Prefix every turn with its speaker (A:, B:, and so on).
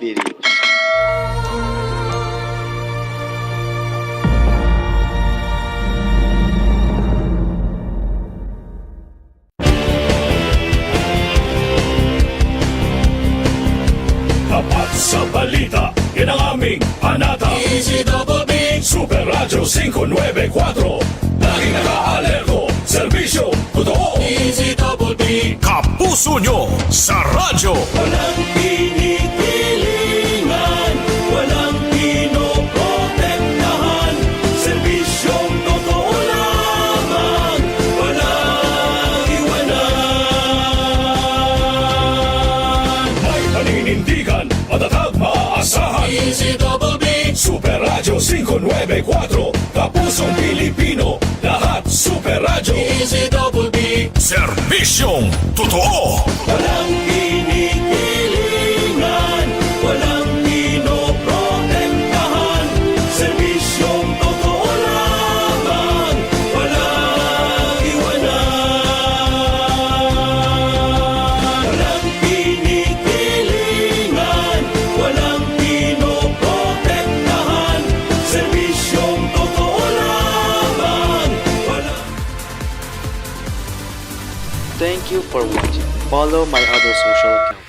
A: videos.
B: Tapat sa balita, yan ang aming panata. DZBB Super Radio 594. Laging naka-alerto, serbisyo totoo. DZBB Kapuso nyo sa radyo. Walang pinipilingan, walang pinoprotektahan, serbisyong totoo lamang, walang iwanan. May paninindigan, matatag, maaasahan. DZBB Super Radio 594. Kapusong Pilipino, lahat Super Radio. DZBB serbisyong totoo. Walang pinipilingan, walang pinoprotektahan, serbisyong totoo lamang, walang iwanan. Walang pinipilingan, walang pinoprotektahan, serbisyong totoo lamang, walang...
A: Thank you for watching. Follow my other social accounts.